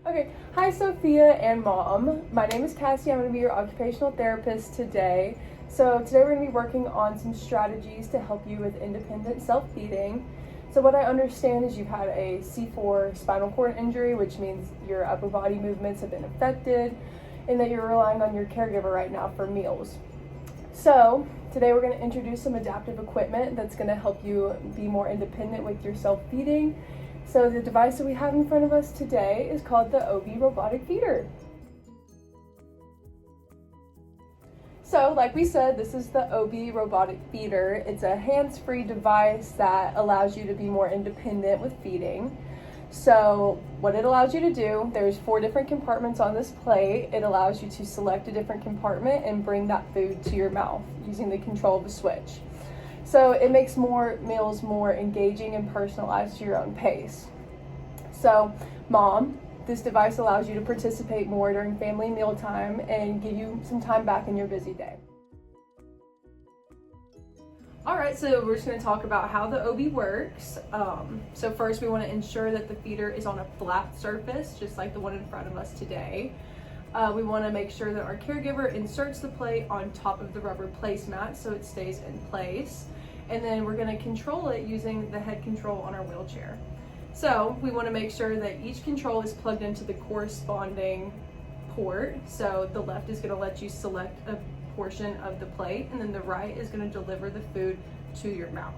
Okay, hi Sophia and Mom. My name is Cassie. I'm going to be your occupational therapist today. So today we're going to be working on some strategies to help you with independent self-feeding. So what I understand is you've had a C4 spinal cord injury, which means your upper body movements have been affected and that you're relying on your caregiver right now for meals. So today we're going to introduce some adaptive equipment that's going to help you be more independent with your self-feeding. So the device that we have in front of us today is called the OB robotic feeder. So like we said, this is the OB robotic feeder. It's a hands-free device that allows you to be more independent with feeding. So what it allows you to do, there's 4 different compartments on this plate. It allows you to select a different compartment and bring that food to your mouth using the control of a switch. So it makes more meals more engaging and personalized to your own pace. So, Mom, this device allows you to participate more during family mealtime and give you some time back in your busy day. All right, so we're just going to talk about how the OB works. So first we want to ensure that the feeder is on a flat surface, just like the one in front of us today. We want to make sure that our caregiver inserts the plate on top of the rubber placemat so it stays in place. And then we're going to control it using the head control on our wheelchair. So we want to make sure that each control is plugged into the corresponding port. So the left is going to let you select a portion of the plate, and then the right is going to deliver the food to your mouth.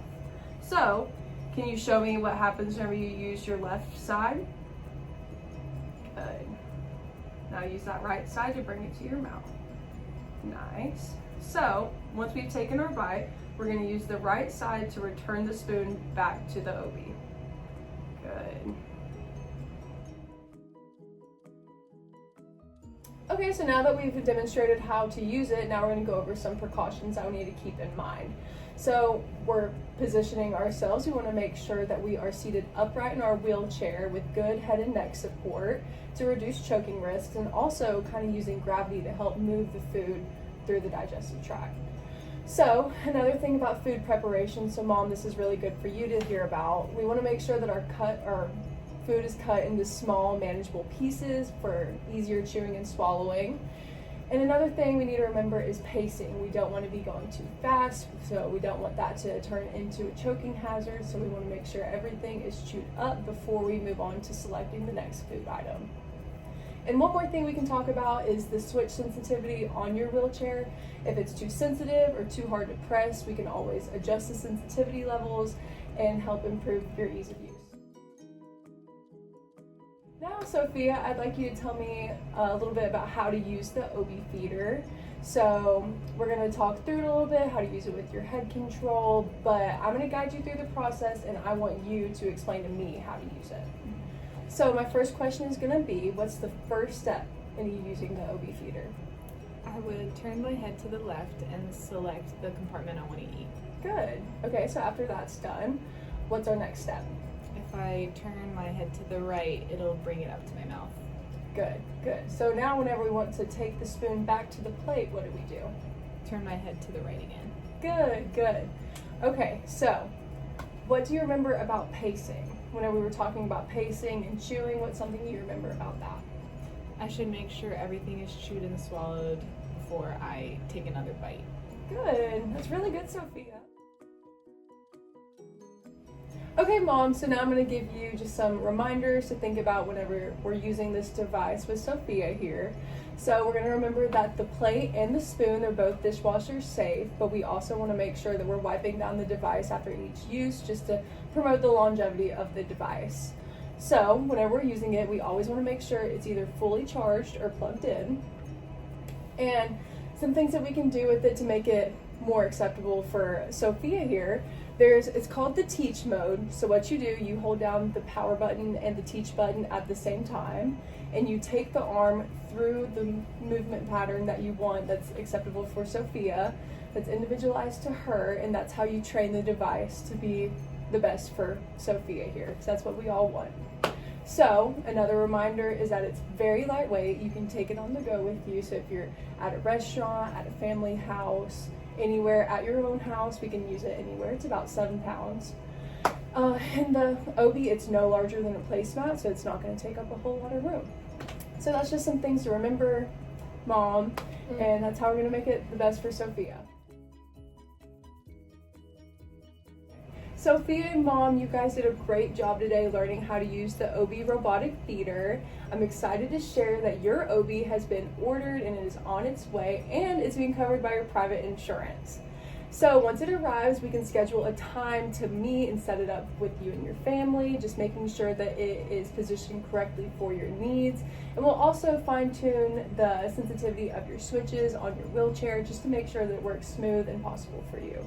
So can you show me what happens whenever you use your left side? Good. Now use that right side to bring it to your mouth. Nice. So once we've taken our bite, we're going to use the right side to return the spoon back to the OB. Good. Okay, so now that we've demonstrated how to use it, now we're going to go over some precautions that we need to keep in mind. So we're positioning ourselves. We want to make sure that we are seated upright in our wheelchair with good head and neck support to reduce choking risks, and also kind of using gravity to help move the food through the digestive tract. So another thing about food preparation, so Mom, this is really good for you to hear about. We want to make sure that our food is cut into small, manageable pieces for easier chewing and swallowing. And another thing we need to remember is pacing. We don't want to be going too fast, so we don't want that to turn into a choking hazard. So we want to make sure everything is chewed up before we move on to selecting the next food item. And one more thing we can talk about is the switch sensitivity on your wheelchair. If it's too sensitive or too hard to press, we can always adjust the sensitivity levels and help improve your ease of use. Now, Sophia, I'd like you to tell me a little bit about how to use the OB feeder. So we're going to talk through it a little bit, how to use it with your head control, but I'm going to guide you through the process, and I want you to explain to me how to use it. So my first question is going to be, what's the first step in you using the OB feeder? I would turn my head to the left and select the compartment I want to eat. Good. Okay, so after that's done, what's our next step? If I turn my head to the right, it'll bring it up to my mouth. Good, good. So now whenever we want to take the spoon back to the plate, what do we do? Turn my head to the right again. Good, good. Okay, so what do you remember about pacing? Whenever we were talking about pacing and chewing, what's something you remember about that? I should make sure everything is chewed and swallowed before I take another bite. Good. That's really good, Sophia. Okay, Mom, so now I'm going to give you just some reminders to think about whenever we're using this device with Sophia here. So we're going to remember that the plate and the spoon, they're both dishwasher safe, but we also want to make sure that we're wiping down the device after each use just to promote the longevity of the device. So whenever we're using it, we always want to make sure it's either fully charged or plugged in. And some things that we can do with it to make it more acceptable for Sophia here, it's called the teach mode. So what you do, you hold down the power button and the teach button at the same time, and you take the arm through the movement pattern that you want that's acceptable for Sophia, that's individualized to her, and that's how you train the device to be the best for Sophia here, because that's what we all want. So another reminder is that it's very lightweight. You can take it on the go with you. So if you're at a restaurant, at a family house, anywhere at your own house, we can use it anywhere. It's about 7 pounds. And the OB, it's no larger than a placemat, so it's not going to take up a whole lot of room. So that's just some things to remember, Mom, and that's how we're going to make it the best for Sophia. Sophia and Mom, you guys did a great job today learning how to use the OB robotic feeder. I'm excited to share that your OB has been ordered and it is on its way, and it's being covered by your private insurance. So once it arrives, we can schedule a time to meet and set it up with you and your family, just making sure that it is positioned correctly for your needs. And we'll also fine tune the sensitivity of your switches on your wheelchair just to make sure that it works smooth and possible for you.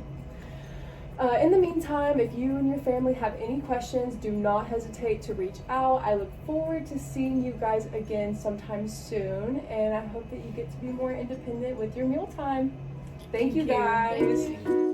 In the meantime, if you and your family have any questions, do not hesitate to reach out. I look forward to seeing you guys again sometime soon, and I hope that you get to be more independent with your mealtime. Thank you guys. Thanks.